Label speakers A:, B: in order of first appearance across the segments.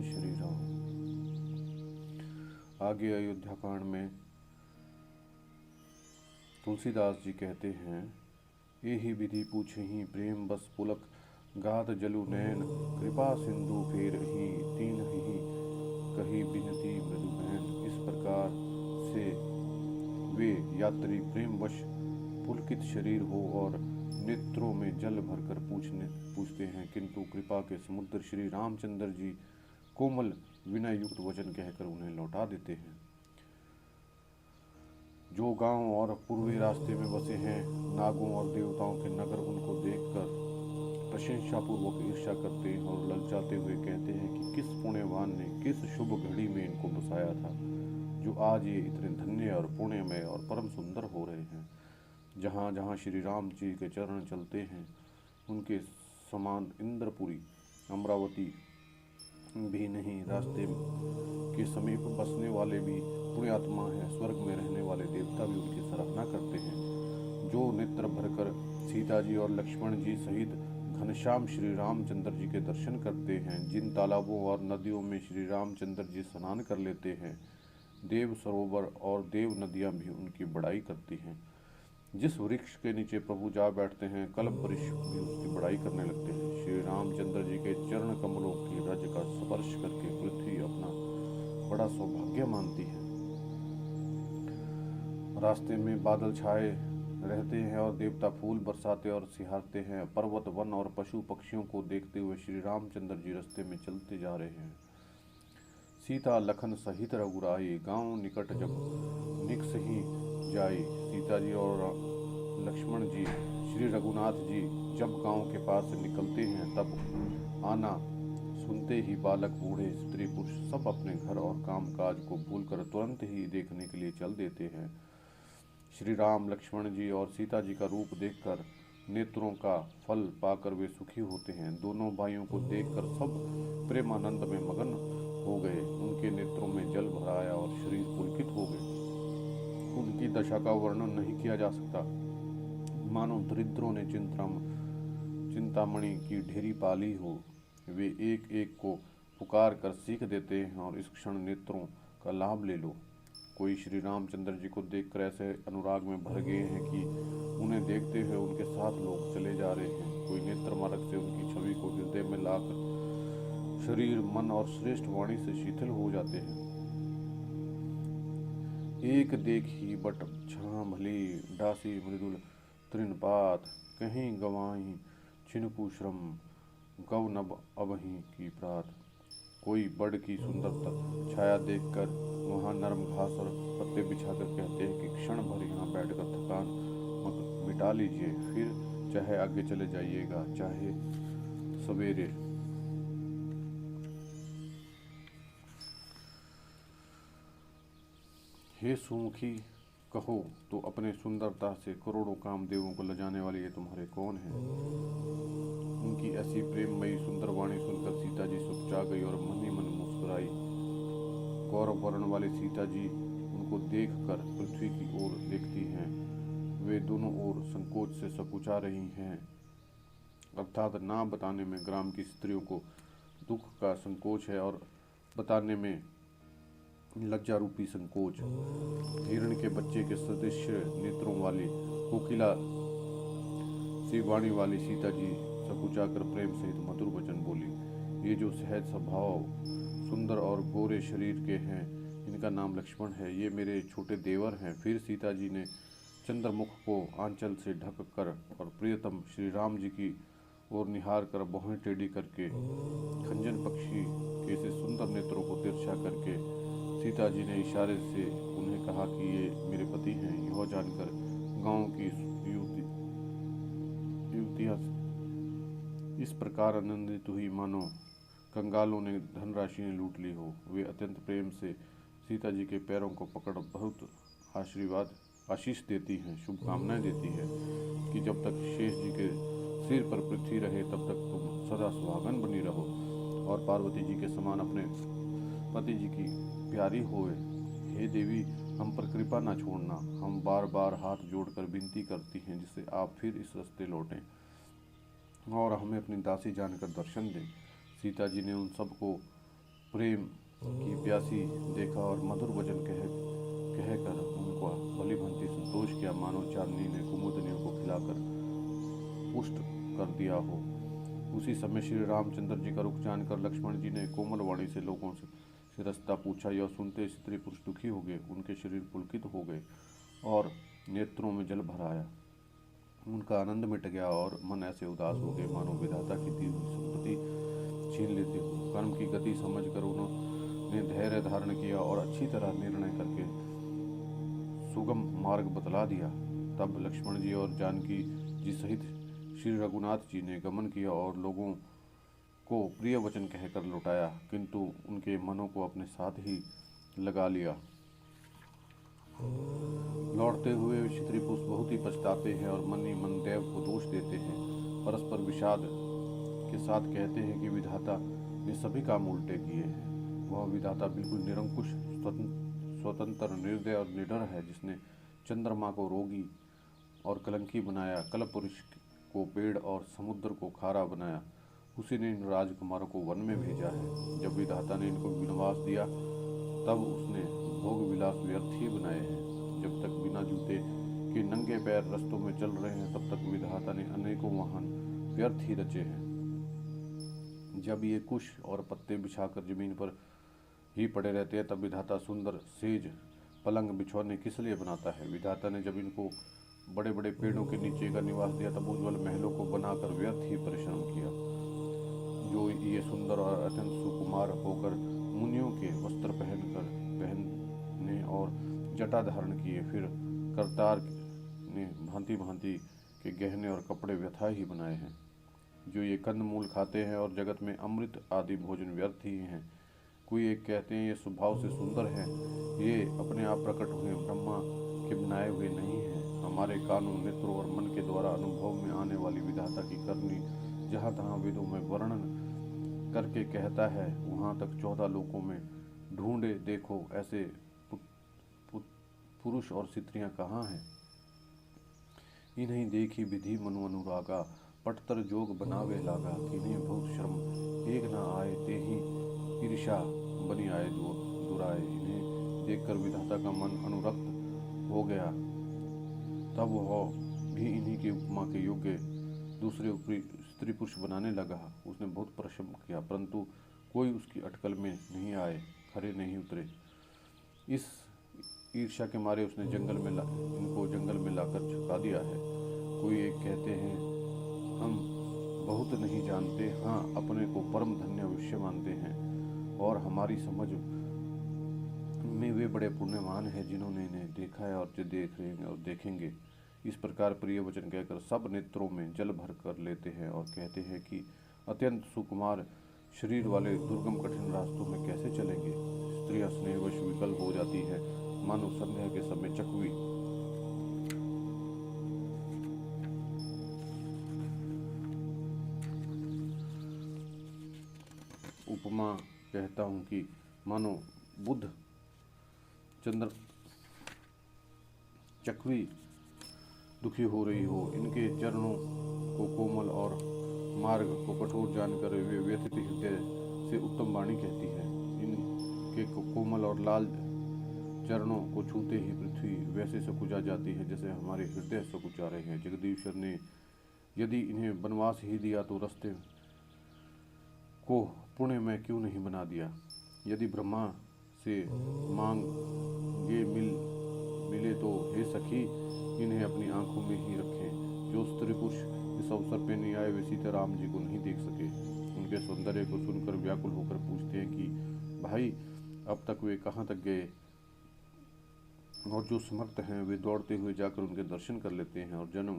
A: श्री राम। आगे अयोध्या कांड में तुलसीदास जी कहते हैं, एहि विधि पूछहि प्रेम बस पुलक गात जलु नैन कृपा सिंधु फेर ही तीन ही कही बिनती मृदु बहन। इस प्रकार से वे यात्री प्रेम वश पुलकित शरीर हो और नेत्रों में जल भरकर पूछते हैं, किंतु कृपा के समुद्र श्री रामचंद्र जी कोमल विनय युक्त वचन कहकर उन्हें लौटा देते हैं। जो गांव और पूर्वी रास्ते में बसे हैं, नागों और देवताओं के नगर उनको देखकर प्रशंसापूर्वक ईर्ष्या करते हैं और ललचाते हुए कहते हैं कि किस पुण्यवान ने किस शुभ घड़ी में इनको बसाया था, जो आज ये इतने धन्य और पुण्यमय और परम सुंदर हो रहे हैं। जहाँ जहाँ श्री राम जी के चरण चलते हैं, उनके समान इंद्रपुरी अमरावती भी नहीं, रास्ते के समीप बसने वाले भी पुण्यात्मा हैं, स्वर्ग में रहने वाले देवता भी उनकी सराहना करते हैं। जो नेत्र भरकर सीता जी और लक्ष्मण जी सहित घनश्याम श्री रामचंद्र जी के दर्शन करते हैं, जिन तालाबों और नदियों में श्री रामचंद्र जी स्नान कर लेते हैं, देव सरोवर और देव नदियाँ भी उनकी बड़ाई करती हैं। जिस वृक्ष के नीचे प्रभु जा बैठते हैं, कल्प वृक्ष भी उसकी बड़ाई करने लगते हैं। श्री रामचंद्र जी के चरण कमलों की रज का स्पर्श करके पृथ्वी अपना बड़ा सौभाग्य मानती है। रास्ते में बादल छाए रहते हैं और देवता फूल बरसाते और सिहारते हैं। पर्वत वन और पशु पक्षियों को देखते हुए श्री रामचंद्र जी रास्ते में चलते जा रहे हैं। सीता लखन सहित रघुराई, गांव निकट जब निकस ही जाई। सीता जी और लक्ष्मण जी श्री रघुनाथ जी जब गांव के पास से निकलते हैं, तब आना सुनते ही बालक बूढ़े स्त्री पुरुष सब अपने घर और काम काज को भूलकर तुरंत ही देखने के लिए चल देते हैं। श्री राम लक्ष्मण जी और सीता जी का रूप देखकर नेत्रों का फल पाकर वे सुखी होते हैं। दोनों भाइयों को देखकर सब प्रेमानंद में मगन हो गए, उनके नेत्रों में जल भर आया और शरीर पुलकित हो गए। उनकी दशा का वर्णन नहीं किया जा सकता, मानो दरिद्रों ने चिंतामणि की ढेरी पाली हो। वे एक एक को पुकार कर सीख देते हैं और इस क्षण नेत्रों का लाभ ले लो। कोई श्री रामचंद्र जी को देखकर ऐसे अनुराग में भर गए हैं कि उन्हें देखते हुए उनके साथ लोग चले जा रहे हैं। कोई नेत्र मार्ग से उनकी छवि को हृदय में लाकर शरीर मन और श्रेष्ठ वाणी से शिथिल हो जाते हैं। एक देखी बट छां भली डासी मृदुल तृणपात, कहीं गवाही छिनकु श्रम गौ नभ अबही की प्रात। कोई बड़ की सुंदरता छाया देखकर वहाँ नरम घास और पत्ते बिछाकर कहते हैं कि क्षण भर यहाँ बैठकर थकान मिटा लीजिए, फिर चाहे आगे चले जाइएगा, चाहे सवेरे। हे सुमुखी, कहो तो अपने सुंदरता से करोड़ों कामदेवों को लजाने वाले ये तुम्हारे कौन हैं? उनकी ऐसी प्रेममयी सुंदर वाणी सुनकर सीता जी सुखचा गई और मन ही मन मुस्कुराई। गौरव वर्ण वाली सीता जी उनको देखकर पृथ्वी की ओर देखती हैं। वे दोनों ओर संकोच से सकुचा रही हैं, अर्थात ना बताने में ग्राम की स्त्रियों को दुख का संकोच है और बताने में लज्जा रूपी संकोच। हिरण के बच्चे के सदृश नेत्रों वाली कोकिला सी वाणी वाली सीता जी सकुचा कर प्रेम सहित मधुर वचन बोली। ये जो सहज स्वभाव सुंदर और गोरे शरीर के हैं, इनका नाम लक्ष्मण है, ये मेरे छोटे देवर हैं। फिर सीता जी ने चंद्रमुख को आंचल से ढक कर और प्रियतम श्री राम जी की ओर निहार कर भौहें टेढ़ी करके खंजन पक्षी के से सुंदर नेत्रों को तिरछा करके सीता जी ने इशारे से उन्हें कहा कि ये मेरे पति हैं। यह जानकर गांव की युवतियां इस प्रकार आनंदित हुई मानो कंगालों ने धनराशि ने लूट ली हो। वे अत्यंत प्रेम से सीता जी के पैरों को पकड़ बहुत आशीष देती हैं, शुभकामनाएं देती है कि जब तक शेष जी के सिर पर पृथ्वी रहे तब तक तुम सदा सुहागन बनी रहो और पार्वती जी के समान अपने पति जी की प्यारी होए। हे देवी, हम पर कृपा ना छोड़ना, हम बार बार हाथ जोड़कर विनती करती हैं जिससे आप फिर इस रास्ते लौटें और हमें अपनी दासी जानकर दर्शन दें। सीता जी ने उन सबको प्रेम की प्यासी देखा और मधुर वचन कहकर उनका भली भांति संतोष किया, मानो चांदनी ने कुमुदनियों को खिलाकर पुष्ट कर दिया हो। उसी समय श्री रामचंद्र जी का रुख जानकर लक्ष्मण जी ने कोमल वाणी से लोगों से रास्ता पूछा। यह सुनते स्त्री पुरुष दुखी हो गए, उनके शरीर पुलकित हो गए और नेत्रों में जल भर आया। उनका आनंद मिट गया और मन ऐसे उदास हो गए मानो विधाता की दी हुई संपत्ति छीन लेते हो। कर्म की गति समझकर उन्होंने धैर्य धारण किया और अच्छी तरह निर्णय करके सुगम मार्ग बतला दिया। तब लक्ष्मण जी और जानकी जी सहित श्री रघुनाथ जी ने गमन किया और लोगों को प्रिय वचन कहकर लौटाया, किंतु उनके मनों को अपने साथ ही लगा लिया। लौटते हुए स्त्री पुरुष बहुत ही पछताते हैं और मन ही मन देव को दोष देते हैं। परस्पर विषाद के साथ कहते हैं कि विधाता ने सभी काम उल्टे किए हैं। वह विधाता बिल्कुल निरंकुश, स्वतंत्र, निर्दय और निडर है, जिसने चंद्रमा को रोगी और कलंकी बनाया, कल्पवृक्ष को पेड़ और समुद्र को खारा बनाया। उसी ने इन राजकुमारों को वन में भेजा है। जब विधाता ने इनको वनवास दिया तब उसने भोग विलास व्यर्थ ही बनाए हैं। जब तक बिना जूते के नंगे पैर रस्तों में चल रहे हैं, तब तक विधाता ने अनेकों वाहन व्यर्थ ही रचे हैं। जब ये कुश और पत्ते बिछाकर जमीन पर ही पड़े रहते हैं, तब विधाता सुंदर सेज, पलंग, बिछौने किस लिए बनाता है। विधाता ने जब इनको बड़े बड़े पेड़ों के नीचे का निवास दिया, तब उज्ज्वल महलों को बनाकर व्यर्थ ही परिश्रम किया। जो ये सुंदर और अत्यंत सुकुमार होकर मुनियों के वस्त्र पहनने और जटा धारण किए, फिर करतार ने भांति भांति के गहने और कपड़े व्यथा ही बनाए हैं। जो ये कंद मूल खाते हैं और जगत में अमृत आदि भोजन व्यर्थ ही हैं। कोई एक कहते हैं ये स्वभाव से सुंदर है, ये अपने आप प्रकट हुए ब्रह्मा के बनाए हुए नहीं हैं। हमारे कानों, नेत्रों और मन के द्वारा अनुभव में आने वाली विधाता की करनी जहाँ तहाँ वेदों में वर्णन करके कहता है, वहाँ तक 14 लोकों में ढूंढे देखो ऐसे पुरुष और स्त्रियां कहाँ हैं। इन्हें देखी विधि मनु अनुरागा, पटतर जोग बनावे लागा। किन्हें बहुत श्रम एक न आए, ते ही ईर्षा बनी आए दुराए। इन्हें देखकर विधाता का मन अनुरक्त हो गया, तब वह भी इन्हीं के उपमा के योग्य दूसरे स्त्री पुरुष बनाने लगा। उसने बहुत परिश्रम किया, परंतु कोई उसकी अटकल में नहीं आए, खरे नहीं उतरे। इस ईर्ष्या के मारे उसने इनको जंगल में लाकर झुका दिया है। कोई एक कहते हैं, हम बहुत नहीं जानते, हाँ अपने को परम धन्य अवश्य मानते हैं, और हमारी समझ में वे बड़े पुण्यवान हैं जिन्होंने इन्हें देखा है और जो देख रहे हैं और देखेंगे। इस प्रकार प्रिय वचन कहकर सब नेत्रों में जल भर कर लेते हैं और कहते हैं कि अत्यंत सुकुमार शरीर वाले दुर्गम कठिन रास्तों में कैसे चलेंगे। स्त्रियां स्नेहवश विकल हो जाती है, मानो संध्या के समय चकवी। उपमा कहता हूँ कि मानो बुध चंद्र चकवी दुखी हो रही हो। इनके चरणों को कोमल और मार्ग को कठोर जानकर वे व्यथित हृदय से उत्तम वाणी कहती है। इनके कोमल और लाल चरणों को छूते ही पृथ्वी वैसे सकुचा जाती है जैसे हमारे हृदय सकुचा रहे हैं। जगदीश्वर ने यदि इन्हें वनवास ही दिया तो रास्ते को पुण्य में क्यों नहीं बना दिया। यदि ब्रह्मा से मांगे मिले तो हे सखी इन्हें अपनी आंखों में ही रखें। जो स्त्री पुरुष इस अवसर पे नहीं आए वे सीताराम जी को नहीं देख सके। उनके सौंदर्य को सुनकर व्याकुल होकर पूछते हैं कि भाई अब तक वे कहाँ तक गए, और जो समर्थ हैं वे दौड़ते हुए जाकर उनके दर्शन कर लेते हैं और जन्म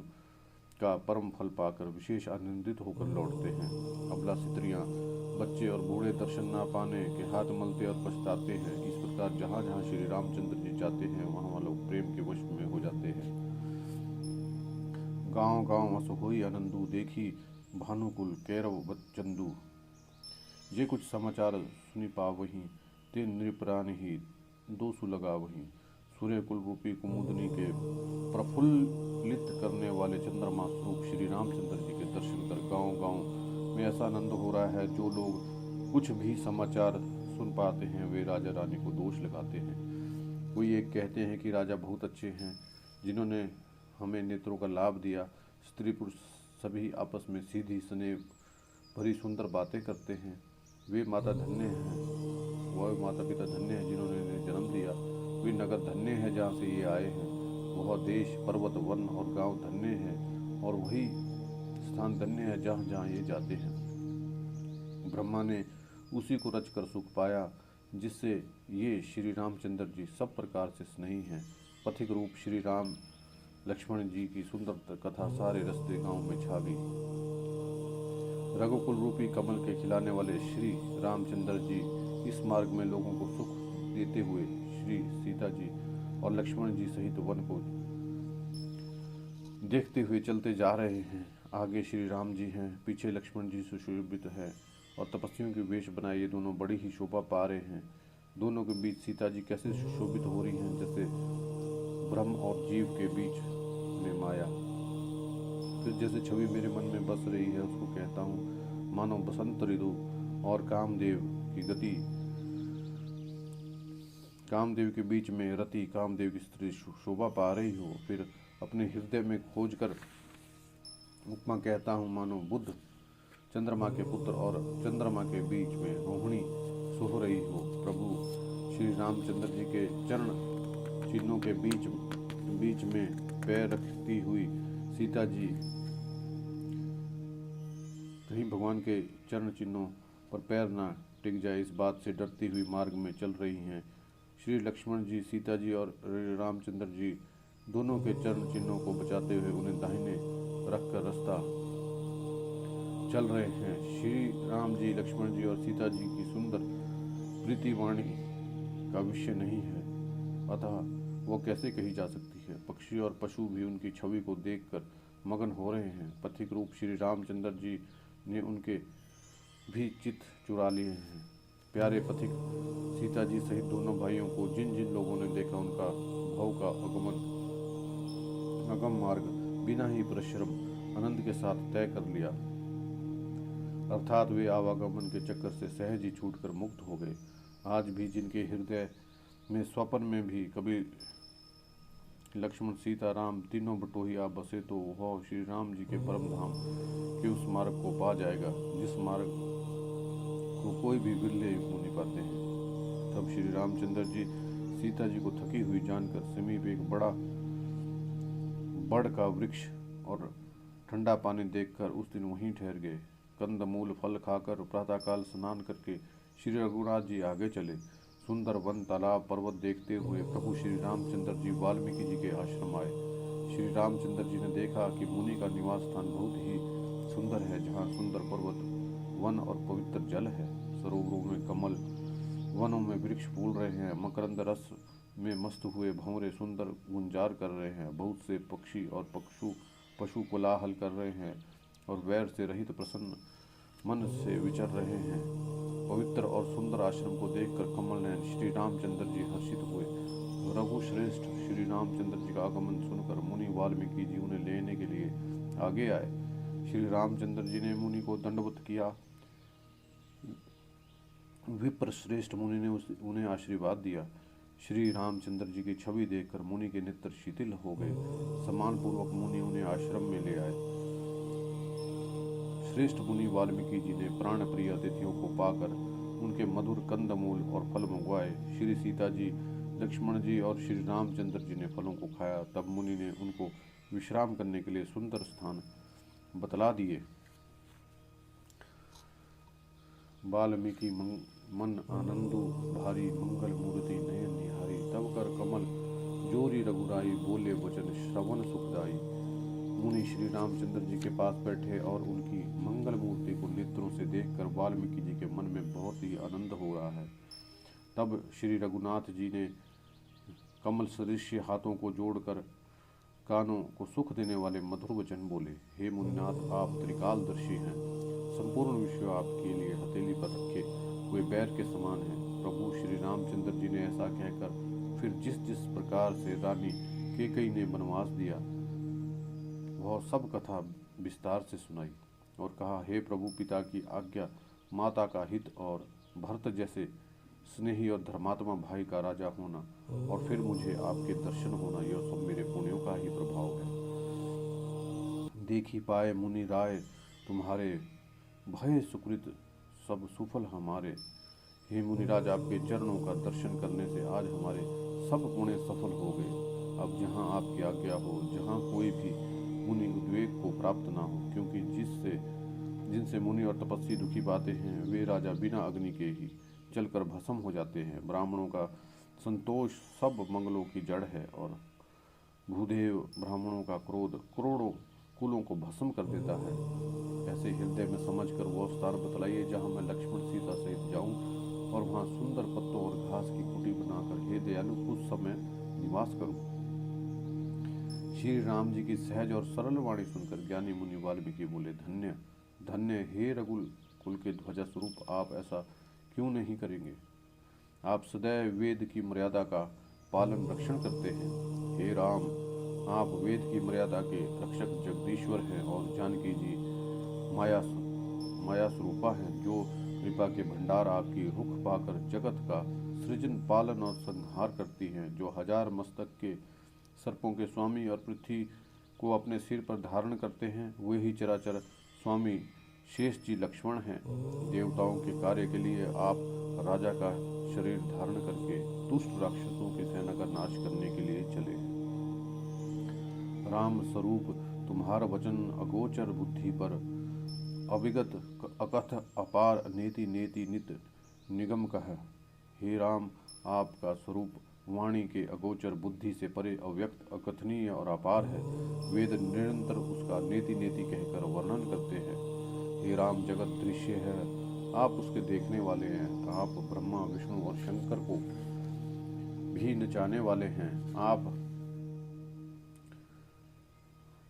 A: का परम फल पाकर विशेष आनंदित होकर लौटते हैं। अबला स्त्रियां, बच्चे और बूढ़े दर्शन ना पाने के हाथ मलते और पछताते हैं। इस प्रकार जहाँ जहाँ श्री रामचंद्र जी जाते हैं वहाँ लोग प्रेम के वश में हो जाते हैं। गाँव गाँव अस होई आनंदू, देखी भानुकुल कैरव चंदू। ये कुछ समाचार सुनी पावहीं, ते नृपरान ही दोसु लगा वहीं। सूर्य कुल रूपी कुमुदनी के प्रफुल्लित करने वाले चंद्रमा स्वरूप श्री रामचंद्र जी के दर्शन कर गांव गांव में ऐसा आनंद हो रहा है। जो लोग कुछ भी समाचार सुन पाते हैं वे राजा रानी को दोष लगाते हैं। कोई एक कहते हैं कि राजा बहुत अच्छे हैं जिन्होंने हमें नेत्रों का लाभ दिया। स्त्री पुरुष सभी आपस में सीधी स्नेह भरी सुंदर बातें करते हैं। वे माता धन्य हैं, वह माता पिता धन्य हैं जिन्होंने इन्हें जन्म दिया। वे नगर धन्य है जहाँ से ये आए हैं। वह देश, पर्वत, वन और गांव धन्य है, और वही स्थान धन्य है जहाँ जहाँ ये जाते हैं। ब्रह्मा ने उसी को रच कर सुख पाया जिससे ये श्री रामचंद्र जी सब प्रकार से स्नेही हैं। पथिक रूप श्री राम लक्ष्मण जी की सुंदर कथा सारे रास्ते गांव में छा गई। रघुकुल रूपी कमल के खिलाने वाले श्री रामचंद्र जी इस मार्ग में लोगों को सुख देते हुए श्री सीता जी और लक्ष्मण जी सहित वन को देखते हुए चलते जा रहे हैं। आगे श्री राम जी हैं, पीछे लक्ष्मण जी सुशोभित है और तपस्वियों के वेश बनाए ये दोनों बड़ी ही शोभा पा रहे हैं। दोनों के बीच सीता जी कैसे सुशोभित हो रही हैं, जैसे ब्रह्म और जीव के बीच में माया। फिर जैसे छवि मेरे मन में बस रही है उसको कहता हूँ, मानो बसंत ऋतु और कामदेव की गति, कामदेव के बीच में रति कामदेव की स्त्री शोभा पा रही हो। फिर अपने हृदय में खोज कर उपमा कहता हूँ, मानो बुध चंद्रमा के पुत्र और चंद्रमा के बीच में रोहिणी सोह रही हो। प्रभु श्री रामचंद्र जी के चरण चिन्हों के बीच में पैर रखती हुई सीता जी कहीं भगवान के चरण चिन्हों पर पैर ना टिक जाए इस बात से डरती हुई मार्ग में चल रही हैं। श्री लक्ष्मण जी, सीता जी और रामचंद्र जी दोनों के चरण चिन्हों को बचाते हुए उन्हें दाहिने रखकर रास्ता चल रहे हैं। श्री राम जी, लक्ष्मण जी और सीता जी की सुंदर प्रीतिवाणी का विषय नहीं है, अतः वो कैसे कही जा सकती है। पक्षी और पशु भी उनकी छवि को देखकर मगन हो रहे हैं। पथिक रूप श्री रामचंद्र जी ने उनके भी चित्त चुरा लिए हैं। प्यारे पथिक सीता जी सहित दोनों भाइयों को जिन जिन लोगों ने देखा उनका भाव का अगम मार्ग बिना ही परिश्रम आनंद के साथ तय कर लिया, अर्थात वे आवागमन के चक्कर से सहज ही छूटकर मुक्त हो गए। आज भी जिनके हृदय में स्वप्न में भी कभी लक्ष्मण सीता राम तीनों बटोही आ बसे तो वह श्री राम जी के परम धाम के उस मार्ग को पा जाएगा जिस मार्ग को कोई भी बिरले मुनि पाते हैं। तब श्री रामचंद्र जी सीता जी को थकी हुई जानकर समीप एक बड़ का वृक्ष और ठंडा पानी देखकर उस दिन वहीं ठहर गए। कंद मूल फल खाकर प्रातःकाल स्नान करके श्री रघुनाथ जी आगे चले। सुंदर वन, तालाब, पर्वत देखते हुए प्रभु श्री रामचंद्र जी वाल्मीकि जी के आश्रम आए। श्री रामचंद्र जी ने देखा कि मुनि का निवास स्थान बहुत ही सुंदर है, जहाँ सुंदर पर्वत, वन और पवित्र जल है। सरोवरों में कमल, वनों में वृक्ष फूल रहे हैं। मकरंद रस में मस्त हुए भंवरे सुंदर गुंजार कर रहे हैं। बहुत से पक्षी और पशु कोलाहल कर रहे हैं और वैर से रहित प्रसन्न मन से विचर रहे हैं। पवित्र और सुंदर आश्रम को देखकर कमल नयन श्री रामचंद्र जी हर्षित हुए। रघुश्रेष्ठ श्री रामचंद्र जी का आगमन सुनकर मुनि वाल्मीकि जी उन्हें लेने के लिए आगे आए। श्री रामचंद्र जी ने मुनि को दंडवत किया। विप्र श्रेष्ठ मुनि ने उन्हें आशीर्वाद दिया। श्री रामचंद्र जी की छवि देखकर मुनि के नेत्र शिथिल हो गए। सम्मान पूर्वक मुनि उन्हें आश्रम में ले आए। श्रेष्ठ मुनि वाल्मीकि जी ने प्राण प्रिय अतिथियों को पाकर उनके मधुर कंदमूल और फल मंगवाए। श्री सीता जी, लक्ष्मण जी और श्री रामचंद्र जी ने फलों को खाया। तब मुनि ने उनको विश्राम करने के लिए सुंदर स्थान बतला दिए। वाल्मीकि मन आनंदो भारी, मंगल मूर्ति नयन निहारी। तब कर कमल जोरी रघुराई, बोले वचन श्रवण सुखदाई। मुनि श्री रामचंद्र जी के पास बैठे और उनकी मंगल मूर्ति को नेत्रों से देखकर वाल्मीकि जी के मन में बहुत ही आनंद हो रहा है। तब श्री रघुनाथ जी ने कमल सदृश हाथों को जोड़कर कानों को सुख देने वाले मधुर वचन बोले। हे मुनिनाथ, आप त्रिकालदर्शी हैं। संपूर्ण विश्व आपके लिए हथेली पर रखे हुए पैर के समान है। प्रभु श्री रामचंद्र जी ने ऐसा कहकर फिर जिस जिस प्रकार से रानी कैकेयी ने वनवास दिया वह सब कथा विस्तार से सुनाई और कहा, हे प्रभु, पिता की आज्ञा, माता का हित और भरत जैसे स्नेही और धर्मात्मा भाई का राजा होना और फिर मुझे आपके दर्शन होना, यह सब मेरे पुण्यों का ही प्रभाव है। देख ही पाए मुनि राय तुम्हारे, भय सुकृत सब सुफल हमारे। हे मुनिराज, आपके चरणों का दर्शन करने से आज हमारे सब पुण्य सफल हो गए। अब जहाँ आपकी आज्ञा हो, जहाँ कोई भी मुनि उद्वेग को प्राप्त ना हो, क्योंकि जिनसे मुनि और तपस्वी दुखी पाते हैं वे राजा बिना अग्नि के ही जलकर भस्म हो जाते हैं। ब्राह्मणों का संतोष सब मंगलों की जड़ है और भूदेव ब्राह्मणों का क्रोध करोड़ों कुलों को भस्म कर देता है। ऐसे हृदय में समझकर वो स्थान बतलाइए जहाँ मैं लक्ष्मण सीता सहित जाऊं और वहाँ सुंदर पत्तों और घास की कुटी बनाकर हे दयालु कुछ समय निवास करूं। श्री राम जी की सहज और सरल वाणी सुनकर ज्ञानी मुनि वाल्मीकि बोले, धन्य धन्य हे रघुल कुल के ध्वजा स्वरूप, आप ऐसा क्यों नहीं करेंगे। आप सदैव वेद की मर्यादा का पालन रक्षण करते हैं। हे राम, आप वेद की मर्यादा के रक्षक जगदीश्वर हैं और जानकी जी माया स्वरूपा हैं, जो कृपा के भंडार आपकी रुख पाकर जगत का सृजन पालन और संहार करती हैं, जो हजार मस्तक के सर्पों के स्वामी और पृथ्वी को अपने सिर पर धारण करते हैं, वे ही चराचर स्वामी शेष जी लक्ष्मण हैं। देवताओं के कार्य के लिए आप राजा का शरीर धारण करके दुष्ट राक्षसों की सेना का नाश करने के लिए चले। राम स्वरूप तुम्हारा वचन अगोचर बुद्धि पर अविगत अकथ अपार नेति नेति नित निगम कह। हे राम, आपका स्वरूप वाणी के अगोचर बुद्धि से परे अव्यक्त अकथनीय और अपार है। वेद निरंतर उसका नेति नेति कहकर वर्णन करते हैं। हे राम, जगत दृश्य है, आप उसके देखने वाले हैं। आप ब्रह्मा विष्णु और शंकर को भी नचाने वाले हैं। आप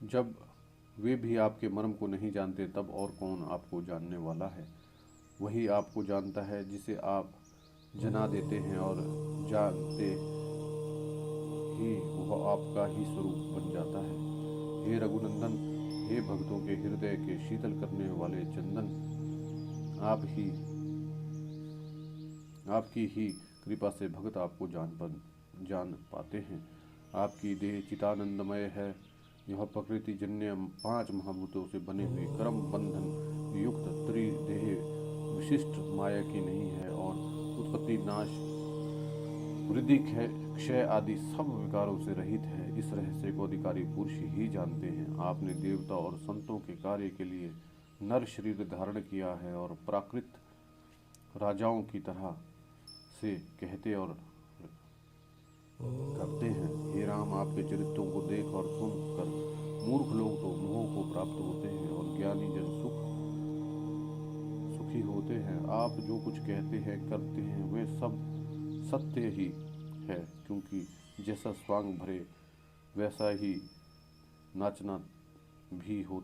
A: जब वे भी आपके मर्म को नहीं जानते, तब और कौन आपको जानने वाला है। वही आपको जानता है जिसे आप जना देते हैं और जानते ही वह आपका ही स्वरूप बन जाता है। हे रघुनंदन, हे भक्तों के हृदय के शीतल करने वाले चंदन, आपकी ही कृपा से भक्त आपको जान पाते हैं। आपकी देह चितानंदमय है। यह प्रकृति जन्य 5 महाभूतों से बने हुए कर्म बंधन युक्त त्रिदेह विशिष्ट माया की नहीं है और उत्पत्ति नाश वृद्धि क्षय आदि सब विकारों से रहित है। इस रहस्य को अधिकारी पुरुष ही जानते हैं। आपने देवता और संतों के कार्य के लिए नर शरीर धारण किया है और प्राकृत राजाओं की तरह से कहते और करते हैं। हे राम, आपके चरित्रों को देख और सुन कर मूर्ख लोग तो मोह को प्राप्त होते हैं और ज्ञानी जन सुखी होते हैं। आप जो कुछ कहते हैं करते हैं वे सब सत्य ही है, क्योंकि जैसा स्वांग भरे वैसा ही नाचना भी हो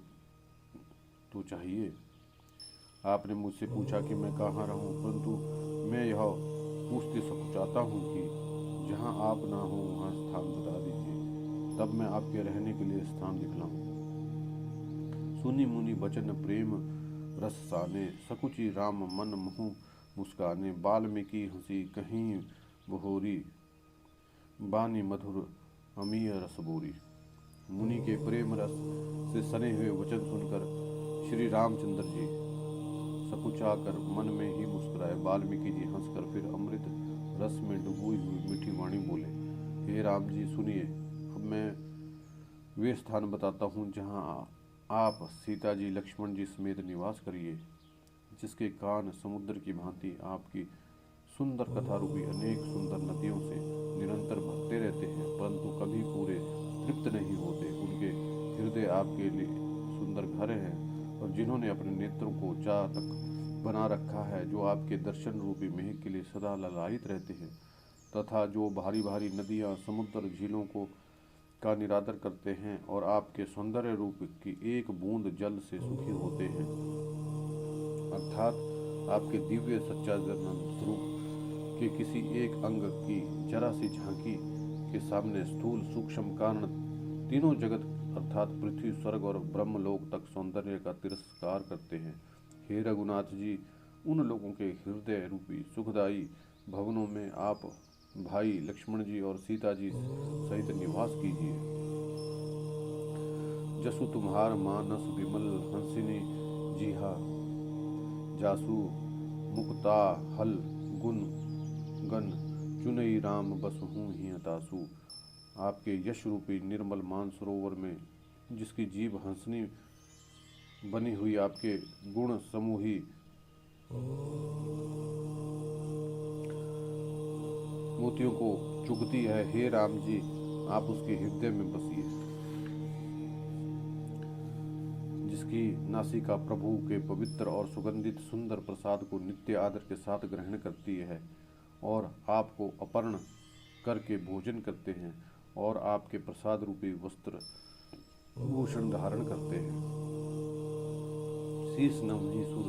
A: तो चाहिए। आपने मुझसे पूछा कि मैं कहाँ रहूं, परंतु मैं यह पूछते चाहता हूँ कि जहाँ आप ना हो वहाँ स्थान बता दीजिए, तब मैं आपके रहने के लिए स्थान दिखलाऊं। सुनी मुनि वचन प्रेम रस साने, सकुचि राम मन मुहु मुस्काने। वाल्मीकि हंसी कहीं बहोरी, बानी मधुर अमीय रस बोरी। मुनि के प्रेम रस से सने हुए वचन सुनकर श्री रामचंद्र जी सकुचाकर मन में ही मुस्कुराए। वाल्मीकि जी हंसकर फिर अमृत रस में डूबी हुई मीठी वाणी बोले, हे राम जी सुनिए, अब मैं वे स्थान बताता हूँ जहाँ आप सीता जी लक्ष्मण जी समेत निवास करिए, जिसके कान समुद्र की भांति आपकी सुंदर कथा रूपी अनेक सुंदर नदियों से निरंतर भरते रहते हैं, परंतु कभी पूरे तृप्त नहीं होते। उनके हृदय आपके लिए सुंदर घर हैं और जिन्होंने अपने नेत्रों को चातक बना रखा है, जो आपके दर्शन रूपी मेघ के लिए सदा ललायित रहते हैं, तथा जो भारी भारी नदियाँ समुद्र झीलों का निरादर करते हैं और आपके सौंदर्य रूप की एक बूंद जल से सुखी होते हैं। अर्थात आपके दिव्य सच्चानंद स्वरूप के किसी एक अंग की जरा सी झांकी के सामने स्थूल सूक्ष्म कारण तीनों जगत अर्थात पृथ्वी स्वर्ग और ब्रह्मलोक तक सौंदर्य का तिरस्कार करते हैं। हे रघुनाथ जी, उन लोगों के हृदय रूपी सुखदायी भवनों में आप भाई लक्ष्मण जी और सीता जी सहित निवास कीजिए। जसु तुम्हार मानस विमल हंसिनी जीहा, जासु मुक्ता हल गुण गन चुनई राम बसहु ही तासु। आपके यश रूपी निर्मल मानसरोवर में जिसकी जीभ हंसनी बनी हुई आपके गुण समूही मोतियों को चुगती है, हे राम जी आप उसके हृदय में बसिए। जिसकी नासिका प्रभु के पवित्र और सुगंधित सुंदर प्रसाद को नित्य आदर के साथ ग्रहण करती है और आपको अपर्ण करके भोजन करते हैं और आपके प्रसाद रूपी वस्त्र भूषण धारण करते हैं। शीस नवहि सुर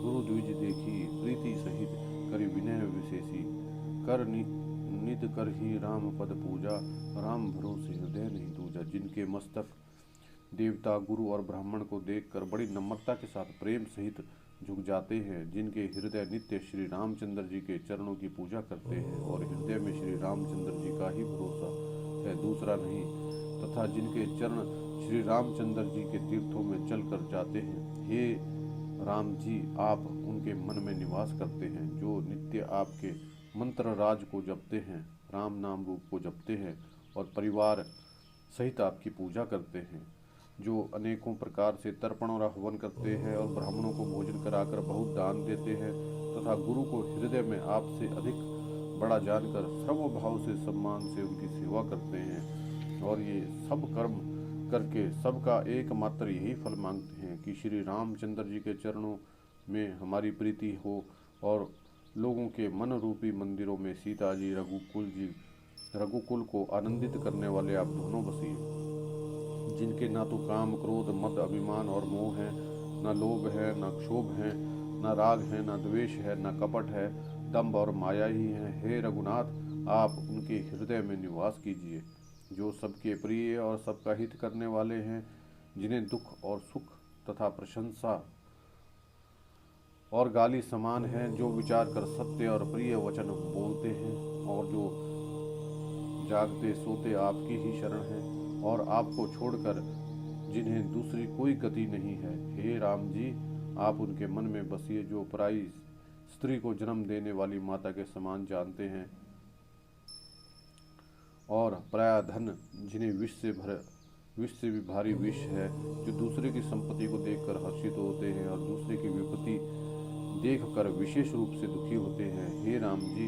A: गुरु द्विज देखी, प्रीति सहित करि विनय विशेषी। कर नित कर ही राम पद पूजा, राम भरोसे हृदय नहीं दूजा। जिनके मस्तक देवता गुरु और ब्राह्मण को देखकर बड़ी नम्रता के साथ प्रेम सहित झुक जाते हैं, जिनके हृदय नित्य श्री रामचंद्र जी के चरणों की पूजा करते हैं और हृदय में श्री रामचंद्र जी का ही भरोसा है, दूसरा नहीं, तथा जिनके चरण श्री रामचंद्र जी के तीर्थों में चल कर जाते हैं, हे राम जी आप उनके मन में निवास करते हैं। जो नित्य आपके मंत्र राज को जपते हैं, राम नाम रूप को जपते हैं और परिवार सहित आपकी पूजा करते हैं, जो अनेकों प्रकार से तर्पण और हवन करते हैं और ब्राह्मणों को भोजन कराकर बहुत दान देते हैं तथा गुरु को हृदय में आपसे अधिक बड़ा जानकर सर्वभाव से सम्मान से उनकी सेवा करते हैं और ये सब कर्म करके सबका एकमात्र यही फल मांगते हैं कि श्री रामचंद्र जी के चरणों में हमारी प्रीति हो और लोगों के मन रूपी मंदिरों में सीता जी रघुकुल को आनंदित करने वाले आप दोनों बसिए। जिनके ना तो काम क्रोध मद अभिमान और मोह है, न लोभ है, न क्षोभ है, न राग है, न द्वेष है, न कपट है, दंभ और माया ही है, हे रघुनाथ आप उनके हृदय में निवास कीजिए। जो सबके प्रिय और सबका हित करने वाले हैं, जिन्हें दुख और सुख तथा प्रशंसा और गाली समान है, जो विचार कर सत्य और प्रिय वचन बोलते हैं और जो जागते सोते आपकी ही शरण है और आपको छोड़कर जिन्हें दूसरी कोई गति नहीं है, हे राम जी आप उनके मन में बसिए। जो पराई स्त्री को जन्म देने वाली माता के समान जानते हैं और पराया धन जिन्हें विष से भी भारी विष है, जो दूसरे की संपत्ति को देखकर हर्षित होते हैं और दूसरे की विपत्ति देखकर विशेष रूप से दुखी होते हैं, हे राम जी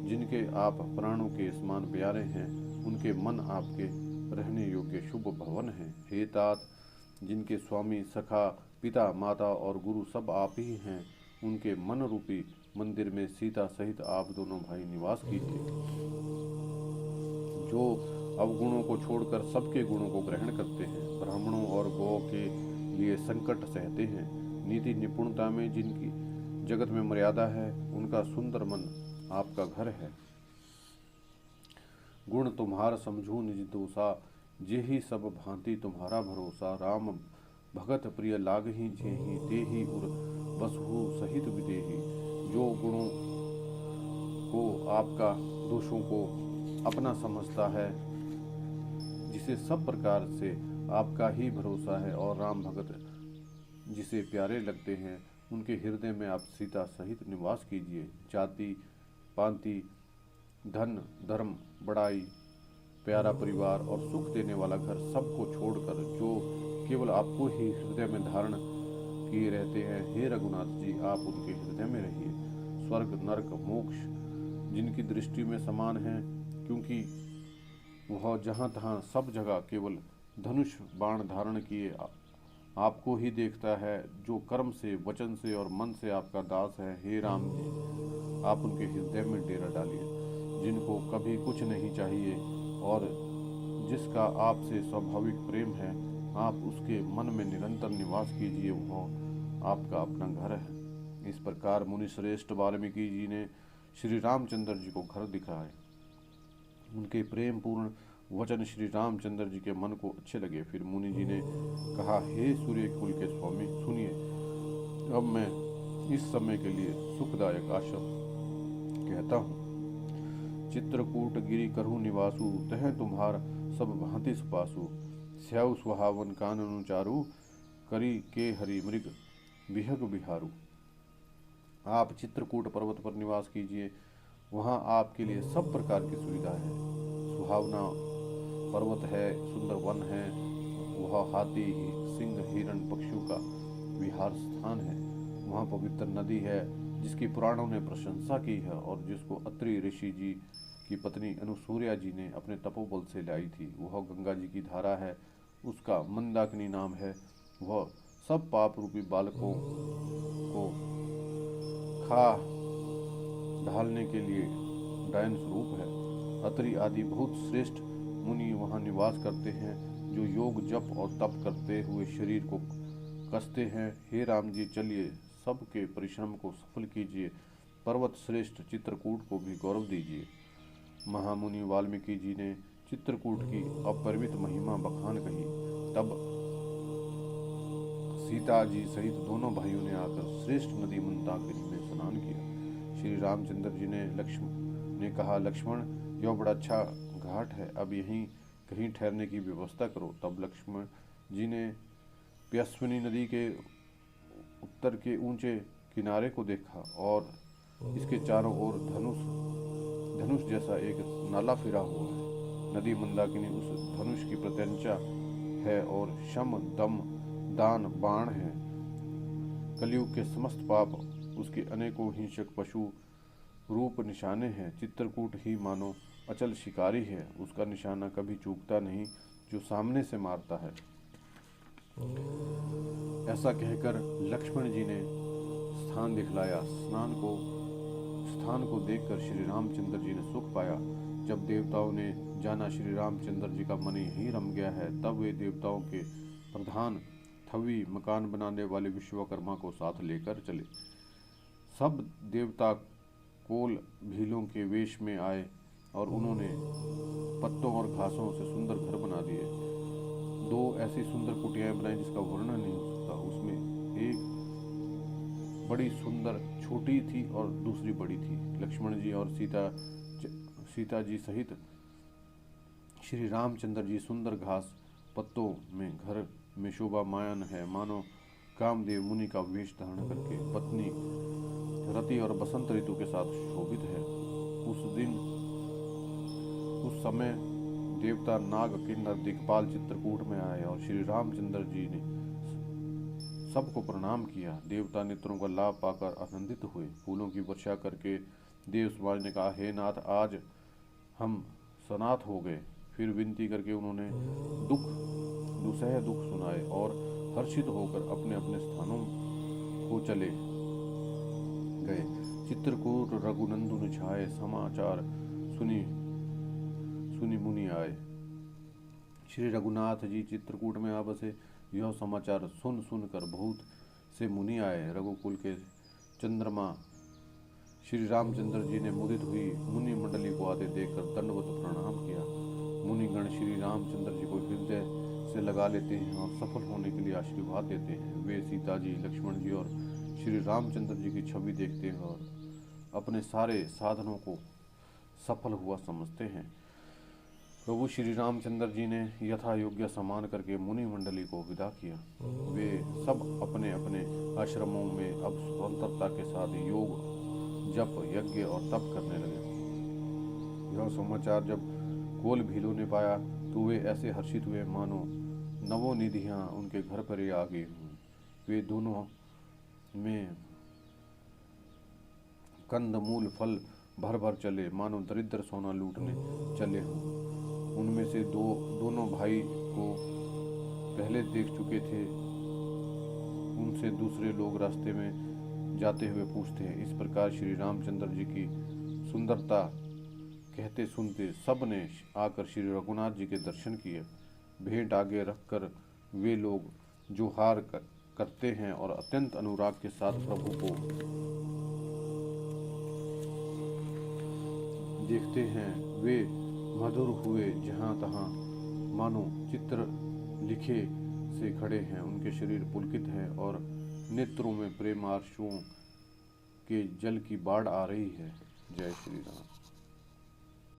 A: जिनके आप प्राणों के समान प्यारे हैं, उनके मन आपके रहने योग्य शुभ भवन है। हे तात जिनके स्वामी सखा पिता माता और गुरु सब आप ही हैं, उनके मन रूपी मंदिर में सीता सहित आप दोनों भाई निवास कीजिए। जो अवगुणों को छोड़कर सबके गुणों को ग्रहण करते हैं, ब्राह्मणों और गौ के लिए संकट सहते हैं, नीति निपुणता में जिनकी जगत में मर्यादा है, उनका सुंदर मन आपका घर है। गुण तुम्हार समझू निज दोषा, जेहि सब भांति तुम्हारा भरोसा। राम भगत प्रिय लागहि जेहि, तेहि उर बसहु सहित विदेहि। जो गुणों को आपका दोषों को अपना समझता है, जिसे सब प्रकार से आपका ही भरोसा है और राम भगत जिसे प्यारे लगते हैं, उनके हृदय में आप सीता सहित निवास कीजिए। जाति पांति धन धर्म बड़ाई प्यारा परिवार और सुख देने वाला घर सबको छोड़कर जो केवल आपको ही हृदय में धारण किए रहते हैं, हे रघुनाथ जी आप उनके हृदय में रहिए। स्वर्ग नरक मोक्ष जिनकी दृष्टि में समान है, क्योंकि वह जहाँ तहाँ सब जगह केवल धनुष बाण धारण किए आपको ही देखता है, जो कर्म से वचन से और मन से आपका दास है, हे राम जी आप उनके हृदय में डेरा डालिए। जिनको कभी कुछ नहीं चाहिए और जिसका आपसे स्वाभाविक प्रेम है, आप उसके मन में निरंतर निवास कीजिए, वह आपका अपना घर है। इस प्रकार मुनि श्रेष्ठ वाल्मीकि जी ने श्री रामचंद्र जी को घर दिखाए। उनके प्रेम पूर्ण वचन श्री रामचंद्र जी के मन को अच्छे लगे। फिर मुनि जी ने कहा, हे सूर्य कुल के स्वामी सुनिए, अब मैं इस समय के लिए सुखदायक कहता हूँ। चित्रकूट गिरि करहु निवासु, तह तुम्हार सब भांति सुपासु। स्याउ सुहावन काननु चारु, करी के हरि मृग बिहग बिहारू। आप चित्रकूट पर्वत पर निवास कीजिए, वहाँ आपके लिए सब प्रकार की सुविधा है। सुहावना पर्वत है, सुंदर वन है, वह हाथी, सिंह, हिरण, पक्षियों का विहार स्थान है। वहाँ पवित्र नदी है जिसकी पुराणों ने प्रशंसा की है और जिसको अत्रि ऋषि जी की पत्नी अनुसूया जी ने अपने तपोबल से लाई थी। वह गंगा जी की धारा है, उसका मंदाकिनी नाम है। वह सब पाप रूपी बालकों को खा ढालने के लिए डायन स्वरूप है। अत्रि आदि बहुत श्रेष्ठ मुनि वहाँ निवास करते हैं, जो योग जप और तप करते हुए शरीर को कसते हैं। हे राम जी, चलिए सबके परिश्रम को सफल कीजिए, पर्वत श्रेष्ठ चित्रकूट को भी गौरव दीजिए। महामुनि वाल्मीकि जी ने चित्रकूट की अपरिमित महिमा बखान कही। तब सीता जी सहित दोनों भाइयों ने आकर श्रेष्ठ नदी मंदाकिनी में स्नान किया। श्री रामचंद्र जी ने कहा, लक्ष्मण, यह बड़ा अच्छा घाट है, अब यहीं कहीं ठहरने की व्यवस्था करो। तब लक्ष्मण जी ने पयस्विनी नदी के उत्तर के ऊंचे किनारे को देखा और इसके चारों ओर धनुष जैसा एक नाला फिरा हुआ है। नदी मंदाकिनी उस धनुष की प्रत्यंचा है और शम, दम, दान, बाण है। कलयुग के समस्त पाप उसके अनेकों हिंसक पशु रूप निशाने हैं। चित्रकूट ही मानो अचल शिकारी है, उसका निशाना कभी चूकता नहीं, जो सामने से मारता है। ऐसा कहकर लक्ष्मण जी ने स्थान दिखलाया। स्थान को देखकर श्री रामचंद्र जी ने सुख पाया। जब देवताओं ने जाना श्री रामचंद्र जी का मन यहीं रम गया है, तब वे देवताओं के प्रधान थवी मकान बनाने वाले विश्वकर्मा को साथ लेकर चले। सब देवता कोल भीलों के वेश में आए और उन्होंने पत्तों और घासों से सुंदर घर बना दिए। दो ऐसी सुंदर कुटियाएं बनाई जिसका वर्णन नहीं हो सकता। उसमें एक बड़ी सुंदर छोटी थी और दूसरी बड़ी थी। लक्ष्मण जी और सीता जी सहित श्री रामचंद्र जी सुंदर घास पत्तों में घर में शोभामायन है, मानो कामदेव मुनि का वेश धारण करके पत्नी रति और बसंत ऋतु के साथ शोभित है। उस समय देवता नाग, किन्नर, दिक्पाल चित्रकूट में आए और श्री रामचंद्र जी ने सबको प्रणाम किया। देवता नेत्रों का लाभ पाकर आनंदित हुए। फूलों की वर्षा करके देव समाज ने कहा, हे नाथ, आज हम सनाथ हो गए। फिर विनती करके उन्होंने दुसह दुख सुनाए और हर्षित होकर अपने अपने स्थानों को चले गए। चित्रकूट रघुनंदन छाए, समाचार सुनी मुनि आए। श्री रघुनाथ जी चित्रकूट में आ बसे। यह समाचार सुनकर बहुत से मुनि आए। रघुकुल के चंद्रमा श्री रामचंद्र जी ने मुदित हुई मुनि मंडली को आते देखकर दंडवत प्रणाम किया। मुनिगण श्री रामचंद्र जी को हृदय से लगा लेते हैं और सफल होने के लिए आशीर्वाद देते हैं। वे सीता जी, लक्ष्मण जी और श्री रामचंद्र जी की छवि देखते हैं और अपने सारे साधनों को सफल हुआ समझते हैं। प्रभु श्री रामचंद्र जी ने यथा योग्य सम्मान करके मुनि मंडली को विदा किया। वे सब अपने अपने आश्रमों में अब स्वतंत्रता के साथ योग, जप, यज्ञ और तप करने लगे। यह समाचार जब कोल भीलों ने पाया तो वे ऐसे हर्षित हुए मानो नवों निधियां उनके घर पर ही आ गई हों। वे दोनों में कंद मूल फल भर भर चले, मानो दरिद्र सोना लूटने चले हों। उनमें से दोनों भाई को पहले देख चुके थे। उनसे दूसरे लोग रास्ते में जाते हुए पूछते हैं। इस प्रकार श्री रामचंद्र जी की सुंदरता कहते सुनते सब ने आकर श्री रघुनाथ जी के दर्शन किए। भेंट आगे रखकर वे लोग जोहार करते हैं और अत्यंत अनुराग के साथ प्रभु को देखते हैं। वे मधुर हुए जहाँ तहाँ मानो चित्र लिखे से खड़े हैं। उनके शरीर पुलकित है और नेत्रों में प्रेमाश्रुओं के जल की बाढ़ आ रही है। जय श्री राम।